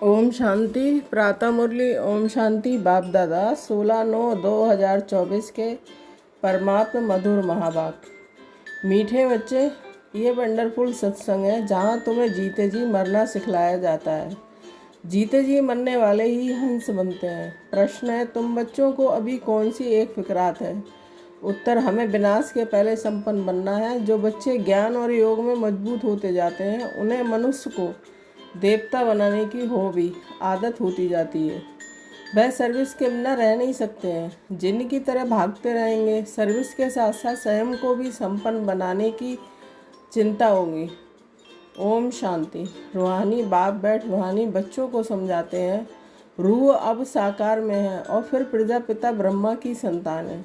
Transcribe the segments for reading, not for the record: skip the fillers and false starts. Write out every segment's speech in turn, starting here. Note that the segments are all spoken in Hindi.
ओम शांति। प्रातः मुरली। ओम शांति। बाप दादा 16/9/2024 के परमात्मा मधुर महावाक्य। मीठे बच्चे, ये वंडरफुल सत्संग है जहाँ तुम्हें जीते जी मरना सिखलाया जाता है। जीते जी मरने वाले ही हंस बनते हैं। प्रश्न है, तुम बच्चों को अभी कौन सी एक फिक्रात है? उत्तर, हमें विनाश के पहले संपन्न बनना है। जो बच्चे ज्ञान और योग में मजबूत होते जाते हैं उन्हें मनुष्य को देवता बनाने की भी आदत होती जाती है। वह सर्विस के बिना रह नहीं सकते हैं। जिन की तरह भागते रहेंगे। सर्विस के साथ साथ स्वयं को भी संपन्न बनाने की चिंता होगी। ओम शांति। रूहानी बाप बैठ रूहानी बच्चों को समझाते हैं। रूह अब साकार में है और फिर प्रजापिता ब्रह्मा की संतान है,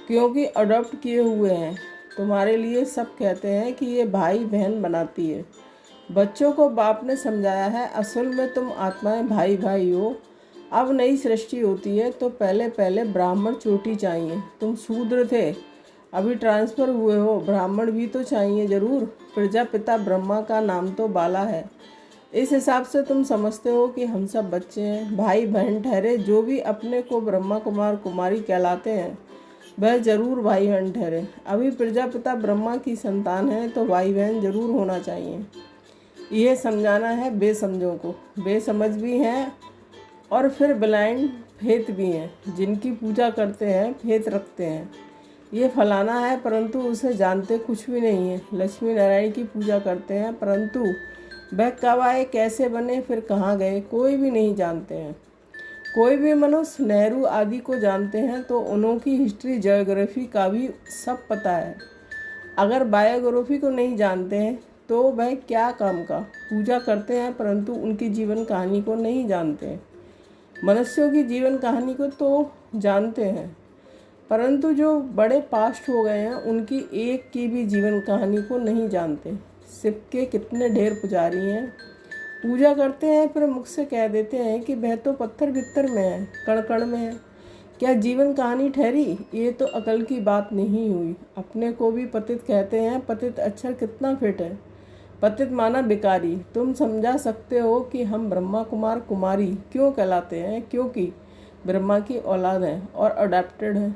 क्योंकि अडॉप्ट किए हुए हैं। तुम्हारे लिए सब कहते हैं कि ये भाई बहन बनाती है। बच्चों को बाप ने समझाया है, असल में तुम आत्माएं भाई भाई हो। अब नई सृष्टि होती है तो पहले पहले ब्राह्मण चोटी चाहिए। तुम शूद्र थे, अभी ट्रांसफ़र हुए हो, ब्राह्मण भी तो चाहिए ज़रूर। प्रजापिता ब्रह्मा का नाम तो बाला है। इस हिसाब से तुम समझते हो कि हम सब बच्चे हैं, भाई बहन ठहरे। जो भी अपने को ब्रह्मा कुमार कुमारी कहलाते हैं वह ज़रूर भाई बहन ठहरे। अभी प्रजापिता ब्रह्मा की संतान है तो भाई बहन ज़रूर होना चाहिए। ये समझाना है बेसमझों को। बेसमझ भी हैं और फिर ब्लाइंड फेथ भी हैं, जिनकी पूजा करते हैं, फेथ रखते हैं। ये फलाना है परंतु उसे जानते कुछ भी नहीं है। लक्ष्मी नारायण की पूजा करते हैं परंतु वह कब आए, कैसे बने, फिर कहाँ गए, कोई भी नहीं जानते हैं। कोई भी मनुष्य नेहरू आदि को जानते हैं तो उनकी हिस्ट्री जियोग्राफी का भी सब पता है। अगर बायोग्राफी को नहीं जानते हैं तो वह क्या काम का। पूजा करते हैं परंतु उनकी जीवन कहानी को नहीं जानते हैं। मनुष्यों की जीवन कहानी को तो जानते हैं परंतु जो बड़े पास्ट हो गए हैं उनकी एक की भी जीवन कहानी को नहीं जानते। शिव के कितने ढेर पुजारी हैं, पूजा करते हैं फिर मुख से कह देते हैं कि वह तो पत्थर भित्तर में है, कण कण में है। क्या जीवन कहानी ठहरी? ये तो अकल की बात नहीं हुई। अपने को भी पतित कहते हैं। पतित अक्षर कितना फिट है। पतित माना भिखारी। तुम समझा सकते हो कि हम ब्रह्मा कुमार कुमारी क्यों कहलाते हैं? क्योंकि ब्रह्मा की औलाद हैं और अडॉप्टेड हैं।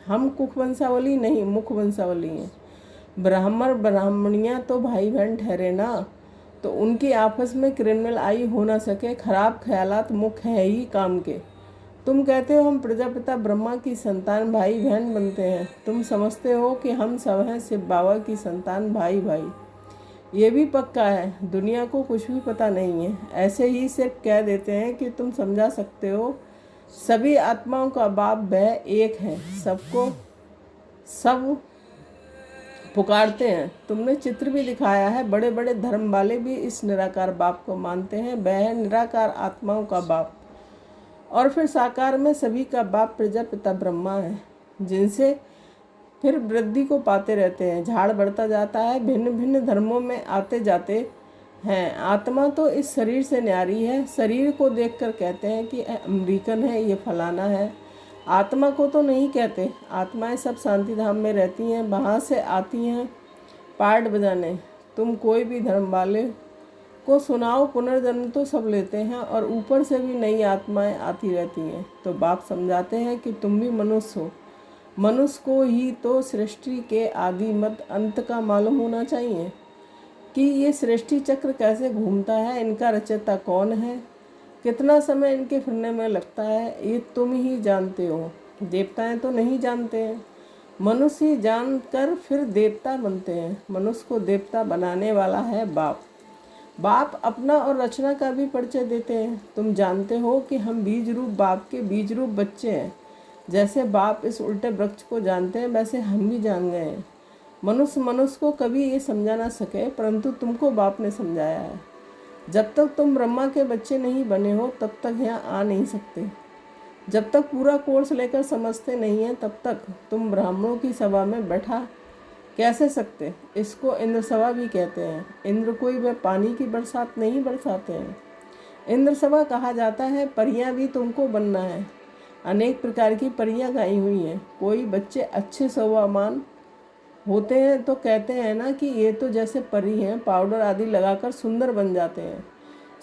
हम कुख वंशावली नहीं, मुख वंशावली हैं। ब्राह्मण ब्राह्मणियाँ तो भाई बहन ठहरे ना, तो उनकी आपस में क्रिमिनल आई हो ना सके। खराब ख्यालात मुख्य है ही काम के। तुम कहते हो हम प्रजापिता ब्रह्मा की संतान भाई बहन बनते हैं। तुम समझते हो कि हम सब हैं शिव बाबा की संतान भाई भाई। ये भी पक्का है, दुनिया को कुछ भी पता नहीं है। ऐसे ही सिर्फ कह देते हैं कि तुम समझा सकते हो। सभी आत्माओं का बाप वह एक है। सबको सब पुकारते हैं। तुमने चित्र भी दिखाया है। बड़े बड़े धर्म वाले भी इस निराकार बाप को मानते हैं। वह है निराकार आत्माओं का बाप। और फिर साकार में सभी का बाप प्रजापिता ब्रह्मा है, जिनसे फिर वृद्धि को पाते रहते हैं। झाड़ बढ़ता जाता है, भिन्न भिन्न धर्मों में आते जाते हैं। आत्मा तो इस शरीर से न्यारी है। शरीर को देखकर कहते हैं कि अमेरिकन है, ये फलाना है। आत्मा को तो नहीं कहते। आत्माएं सब शांति धाम में रहती हैं, वहाँ से आती हैं पार्ट बजाने। तुम कोई भी धर्म वाले को सुनाओ, पुनर्जन्म तो सब लेते हैं और ऊपर से भी नई आत्माएं आती रहती हैं। तो बाप समझाते हैं कि तुम भी मनुष्य हो। मनुष्य को ही तो सृष्टि के आदि मध्य अंत का मालूम होना चाहिए कि ये सृष्टि चक्र कैसे घूमता है, इनका रचयिता कौन है, कितना समय इनके फिरने में लगता है, ये तुम ही जानते हो। देवताएं तो नहीं जानते हैं। मनुष्य ही जानकर फिर देवता बनते हैं। मनुष्य को देवता बनाने वाला है बाप। बाप अपना और रचना का भी परिचय देते हैं। तुम जानते हो कि हम बीज रूप बाप के बीज रूप बच्चे हैं। जैसे बाप इस उल्टे वृक्ष को जानते हैं वैसे हम भी जान गए हैं। मनुष्य को कभी ये समझा ना सके परंतु तुमको बाप ने समझाया है। जब तक तुम ब्रह्मा के बच्चे नहीं बने हो तब तक यहाँ आ नहीं सकते। जब तक पूरा कोर्स लेकर समझते नहीं हैं तब तक तुम ब्राह्मणों की सभा में बैठा कैसे सकते। इसको इंद्र सभा भी कहते हैं। इंद्र कोई वह पानी की बरसात नहीं बरसाते हैं। इंद्र सभा कहा जाता है। परियां भी तुमको बनना है। अनेक प्रकार की परियां गाई हुई हैं। कोई बच्चे अच्छे स्वभावमान होते हैं तो कहते हैं ना कि ये तो जैसे परी हैं, पाउडर आदि लगाकर सुंदर बन जाते हैं।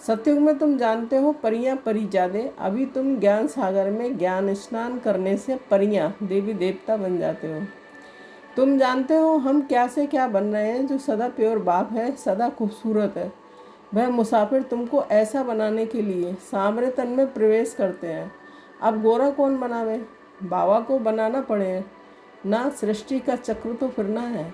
सतयुग में तुम जानते हो परियां परिजादे, अभी तुम ज्ञान सागर में ज्ञान स्नान करने से परियां देवी देवता बन जाते हो। तुम जानते हो हम क्या से क्या बन रहे हैं। जो सदा प्योर बाप है, सदा खूबसूरत है, वह मुसाफिर तुमको ऐसा बनाने के लिए सांवरे तन में प्रवेश करते हैं। अब गोरा कौन बनावे, बाबा को बनाना पड़े ना, सृष्टि का चक्र तो फिरना है।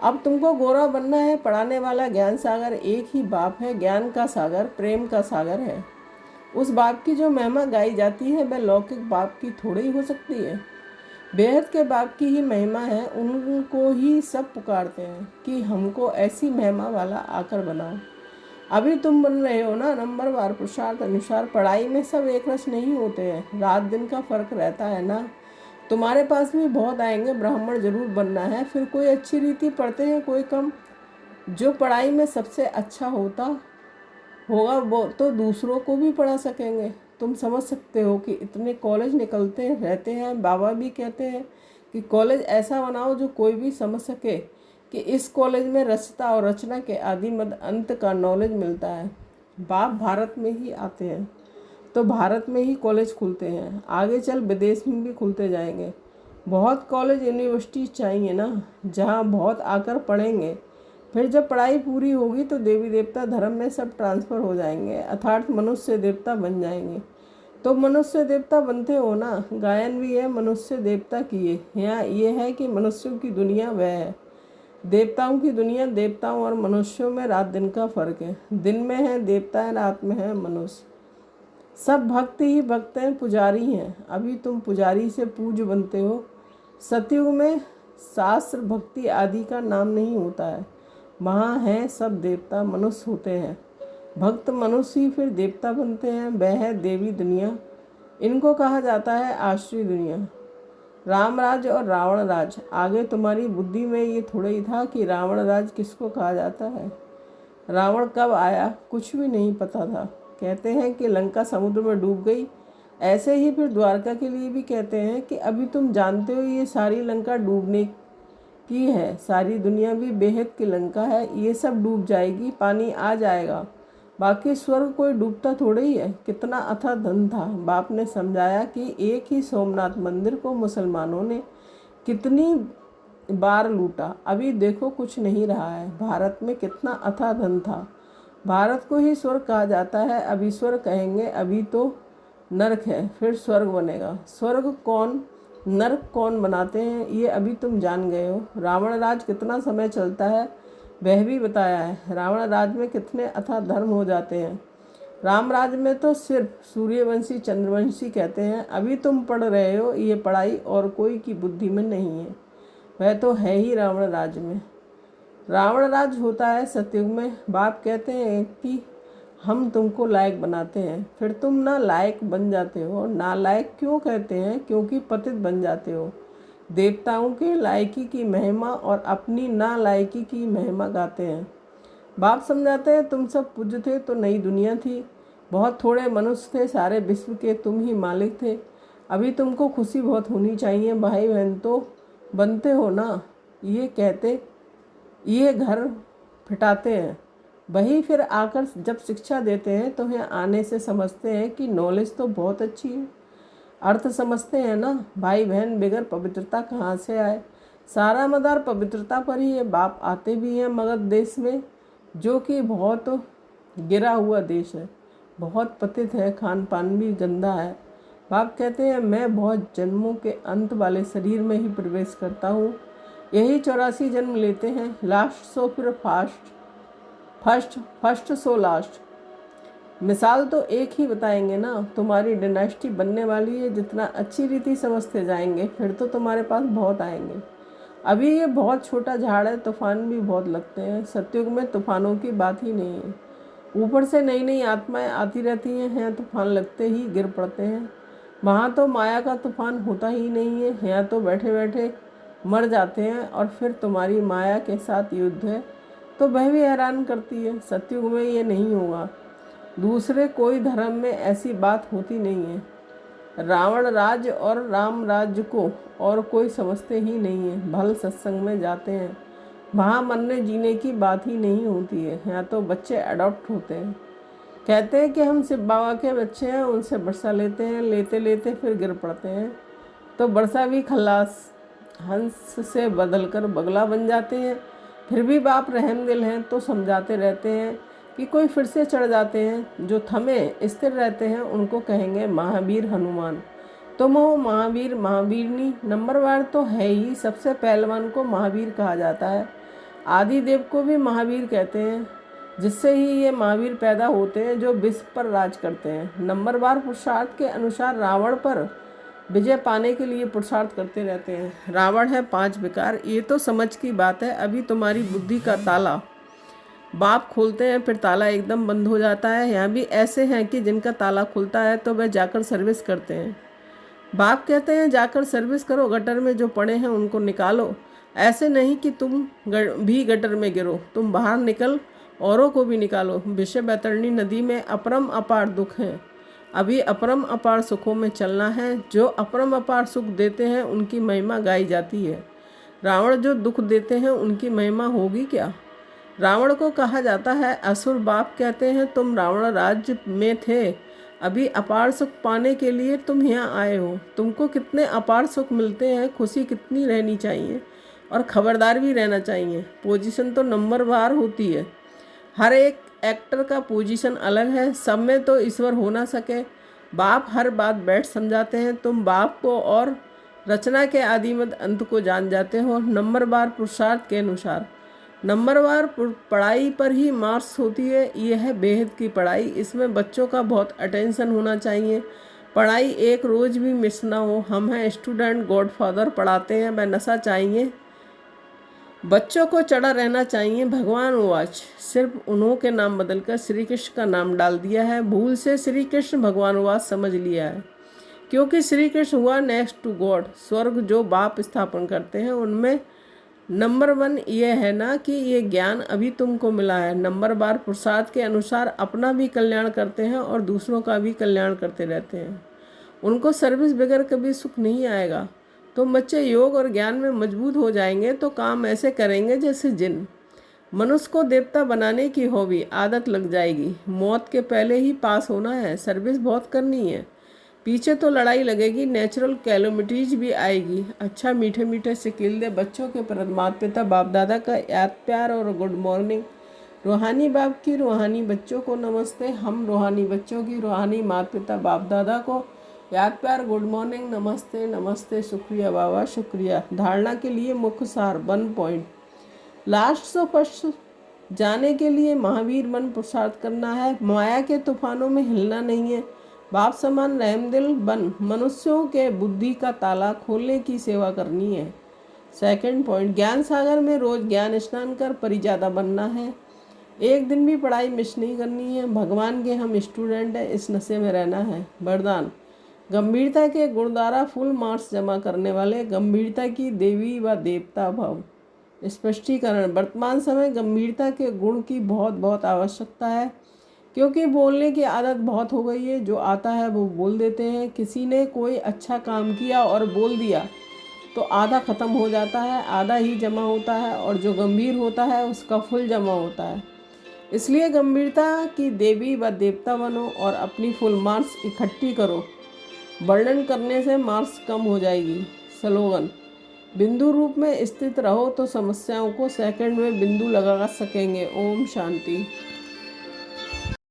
अब तुमको गोरा बनना है। पढ़ाने वाला ज्ञान सागर एक ही बाप है, ज्ञान का सागर, प्रेम का सागर है। उस बाप की जो महिमा गाई जाती है वह लौकिक बाप की थोड़ी ही हो सकती है। बेहद के बाप की ही महिमा है, उनको ही सब पुकारते हैं कि हमको ऐसी महिमा वाला आकर बनाओ। अभी तुम बन रहे हो ना, नंबरवार पुरुषार्थ अनुसार। पढ़ाई में सब एक रस नहीं होते हैं, रात दिन का फर्क रहता है ना। तुम्हारे पास भी बहुत आएंगे, ब्राह्मण जरूर बनना है। फिर कोई अच्छी रीति पढ़ते हैं, कोई कम। जो पढ़ाई में सबसे अच्छा होता होगा वो तो दूसरों को भी पढ़ा सकेंगे। तुम समझ सकते हो कि इतने कॉलेज निकलते रहते हैं। बाबा भी कहते हैं कि कॉलेज ऐसा बनाओ जो कोई भी समझ सके कि इस कॉलेज में रचता और रचना के आदि मध्य अंत का नॉलेज मिलता है। बाप भारत में ही आते हैं तो भारत में ही कॉलेज खुलते हैं, आगे चल विदेश में भी खुलते जाएंगे। बहुत कॉलेज यूनिवर्सिटी चाहिए ना, जहाँ बहुत आकर पढ़ेंगे। फिर जब पढ़ाई पूरी होगी तो देवी देवता धर्म में सब ट्रांसफ़र हो जाएंगे, अर्थात मनुष्य देवता बन जाएंगे। तो मनुष्य देवता बनते हो ना। गायन भी है मनुष्य देवता की है। यहाँ ये है कि मनुष्यों की दुनिया वह है, देवताओं की दुनिया। देवताओं और मनुष्यों में रात दिन का फर्क है। दिन में है देवता है, रात में है मनुष्य। सब भक्त ही भक्त हैं, पुजारी हैं। अभी तुम पुजारी से पूज्य बनते हो। सतयुग में शास्त्र भक्ति आदि का नाम नहीं होता है। वहाँ हैं सब देवता, मनुष्य होते हैं। भक्त मनुष्य ही फिर देवता बनते हैं। वह है देवी दुनिया। इनको कहा जाता है आश्री दुनिया। राम राज और रावण राज। आगे तुम्हारी बुद्धि में ये थोड़ा ही था कि रावण राज किसको कहा जाता है। रावण कब आया कुछ भी नहीं पता था। कहते हैं कि लंका समुद्र में डूब गई। ऐसे ही फिर द्वारका के लिए भी कहते हैं कि अभी तुम जानते हो ये सारी लंका डूबने की है। सारी दुनिया भी बेहद की लंका है, ये सब डूब जाएगी, पानी आ जाएगा। बाकी स्वर्ग कोई डूबता थोड़ा ही है। कितना अथाह धन था। बाप ने समझाया कि एक ही सोमनाथ मंदिर को मुसलमानों ने कितनी बार लूटा। अभी देखो कुछ नहीं रहा है। भारत में कितना अथाह धन था। भारत को ही स्वर्ग कहा जाता है। अभी स्वर्ग कहेंगे, अभी तो नरक है, फिर स्वर्ग बनेगा। स्वर्ग कौन नरक कौन बनाते हैं ये अभी तुम जान गए हो। रावण राज कितना समय चलता है वह भी बताया है। रावण राज में कितने अथाह धर्म हो जाते हैं। राम राज में तो सिर्फ सूर्यवंशी चंद्रवंशी कहते हैं। अभी तुम पढ़ रहे हो, ये पढ़ाई और कोई की बुद्धि में नहीं है, वह तो है ही रावण राज में। रावण राज होता है सतयुग में। बाप कहते हैं कि हम तुमको लायक बनाते हैं, फिर तुम ना लायक बन जाते हो। नालायक क्यों कहते हैं, क्योंकि पतित बन जाते हो। देवताओं के लायकी की महिमा और अपनी नालायकी की महिमा गाते हैं। बाप समझाते हैं तुम सब पूज्य थे तो नई दुनिया थी। बहुत थोड़े मनुष्य थे, सारे विश्व के तुम ही मालिक थे। अभी तुमको खुशी बहुत होनी चाहिए। भाई बहन तो बनते हो ना। ये कहते ये घर फिटाते हैं, वही फिर आकर जब शिक्षा देते हैं तो यहाँ आने से समझते हैं कि नॉलेज तो बहुत अच्छी है। अर्थ समझते हैं ना। भाई बहन बगैर पवित्रता कहाँ से आए। सारा मदार पवित्रता पर ही है। बाप आते भी हैं मगध देश में, जो कि बहुत गिरा हुआ देश है, बहुत पतित है, खान पान भी गंदा है। बाप कहते हैं मैं बहुत जन्मों के अंत वाले शरीर में ही प्रवेश करता हूँ। यही 84 जन्म लेते हैं। लास्ट सो फिर फर्स्ट सो लास्ट। मिसाल तो एक ही बताएंगे ना। तुम्हारी डायनेस्टी बनने वाली है। जितना अच्छी रीति समझते जाएंगे फिर तो तुम्हारे पास बहुत आएंगे। अभी ये बहुत छोटा झाड़ है, तूफान भी बहुत लगते हैं। सतयुग में तूफानों की बात ही नहीं है। ऊपर से नई नई आत्माएं आती रहती हैं, तूफान लगते ही गिर पड़ते हैं। वहाँ तो माया का तूफान होता ही नहीं है। यहाँ तो बैठे बैठे मर जाते हैं और फिर तुम्हारी माया के साथ युद्ध है तो वह भी हैरान करती है। सतयुग में ये नहीं होगा। दूसरे कोई धर्म में ऐसी बात होती नहीं है। रावण राज्य और राम राज्य को और कोई समझते ही नहीं है। भल सत्संग में जाते हैं, वहाँ मरने जीने की बात ही नहीं होती है। यहाँ तो बच्चे अडॉप्ट होते हैं। कहते हैं कि हम शिव बाबा के बच्चे हैं, उनसे वर्षा लेते हैं, लेते लेते फिर गिर पड़ते हैं तो वर्षा भी खल्लास हंस से बदलकर बगला बन जाते हैं। फिर भी बाप रहमदिल हैं तो समझाते रहते हैं कि कोई फिर से चढ़ जाते हैं। जो थमे स्थिर रहते हैं उनको कहेंगे महावीर हनुमान। तुम हो महावीर महावीरनी, नंबरवार तो है ही। सबसे पहलवान को महावीर कहा जाता है। आदि देव को भी महावीर कहते हैं, जिससे ही ये महावीर पैदा होते हैं जो विश्व पर राज करते हैं। नंबरवार पुरुषार्थ के अनुसार रावण पर विजय पाने के लिए पुरुषार्थ करते रहते हैं। रावण है 5 विकार। ये तो समझ की बात है। अभी तुम्हारी बुद्धि का ताला बाप खोलते हैं, फिर ताला एकदम बंद हो जाता है। यहाँ भी ऐसे हैं कि जिनका ताला खुलता है तो वह जाकर सर्विस करते हैं। बाप कहते हैं जाकर सर्विस करो, गटर में जो पड़े हैं उनको निकालो। ऐसे नहीं कि तुम भी गटर में गिरो, तुम बाहर निकल औरों को भी निकालो। विषय बैतरणी नदी में अपरम अपार दुख हैं, अभी अपरम अपार सुखों में चलना है। जो अपरम अपार सुख देते हैं उनकी महिमा गाई जाती है। रावण जो दुख देते हैं उनकी महिमा होगी क्या। रावण को कहा जाता है असुर। बाप कहते हैं तुम रावण राज्य में थे, अभी अपार सुख पाने के लिए तुम यहाँ आए हो। तुमको कितने अपार सुख मिलते हैं, खुशी कितनी रहनी चाहिए और खबरदार भी रहना चाहिए। पोजीशन तो नंबरवार होती है। हर एक एक्टर का पोजीशन अलग है, सब में तो ईश्वर हो ना सके। बाप हर बात बैठ समझाते हैं। तुम बाप को और रचना के आदिमत अंत को जान जाते हो। नंबरवार पुरुषार्थ के अनुसार नंबरवार पढ़ाई पर ही मार्क्स होती है। यह है बेहद की पढ़ाई, इसमें बच्चों का बहुत अटेंशन होना चाहिए। पढ़ाई एक रोज़ भी मिस ना हो। हम हैं स्टूडेंट, गॉडफादर पढ़ाते हैं, वह नशा चाहिए, बच्चों को चढ़ा रहना चाहिए। भगवान वाच सिर्फ उन्हों के नाम बदलकर श्री कृष्ण का नाम डाल दिया है। भूल से श्री कृष्ण भगवान वाच समझ लिया है, क्योंकि श्री कृष्ण हुआ नेक्स्ट टू गॉड। स्वर्ग जो बाप स्थापन करते हैं उनमें नंबर 1 ये है ना कि ये ज्ञान अभी तुमको मिला है। नंबरवार पुरुषार्थ के अनुसार अपना भी कल्याण करते हैं और दूसरों का भी कल्याण करते रहते हैं। उनको सर्विस बगैर कभी सुख नहीं आएगा। तो बच्चे योग और ज्ञान में मजबूत हो जाएंगे तो काम ऐसे करेंगे जैसे जिन। मनुष्य को देवता बनाने की हॉबी आदत लग जाएगी। मौत के पहले ही पास होना है, सर्विस बहुत करनी है। पीछे तो लड़ाई लगेगी, नेचुरल कैलोमिटीज भी आएगी। अच्छा मीठे मीठे सिकिल दे बच्चों के प्रति माता पिता बाप दादा का याद प्यार और गुड मॉर्निंग। रूहानी बाप की रूहानी बच्चों को नमस्ते। हम रूहानी बच्चों की रूहानी माता पिता बाप दादा को याद प्यार गुड मॉर्निंग, नमस्ते नमस्ते, शुक्रिया बाबा शुक्रिया। धारणा के लिए मुख्य सार 1 पॉइंट। लास्ट से फर्स्ट जाने के लिए महावीर मन पुरुषार्थ करना है। माया के तूफानों में हिलना नहीं है। बाप समान रहमदिल बन मनुष्यों के बुद्धि का ताला खोलने की सेवा करनी है। 2 पॉइंट, ज्ञान सागर में रोज ज्ञान स्नान कर परिजादा बनना है। एक दिन भी पढ़ाई मिस नहीं करनी है। भगवान के हम स्टूडेंट हैं, इस नशे में रहना है। वरदान, गंभीरता के गुण द्वारा फुल मार्क्स जमा करने वाले, गंभीरता की देवी व देवता भाव। स्पष्टीकरण, वर्तमान समय गंभीरता के गुण की बहुत आवश्यकता है, क्योंकि बोलने की आदत बहुत हो गई है। जो आता है वो बोल देते हैं। किसी ने कोई अच्छा काम किया और बोल दिया तो आधा ख़त्म हो जाता है, आधा ही जमा होता है, और जो गंभीर होता है उसका फुल जमा होता है। इसलिए गंभीरता की देवी व देवता बनो और अपनी फुल मार्क्स इकट्ठी करो। वर्णन करने से मार्क्स कम हो जाएगी। स्लोगन, बिंदु रूप में स्थित रहो तो समस्याओं को सेकंड में बिंदु लगा सकेंगे। ओम शांति।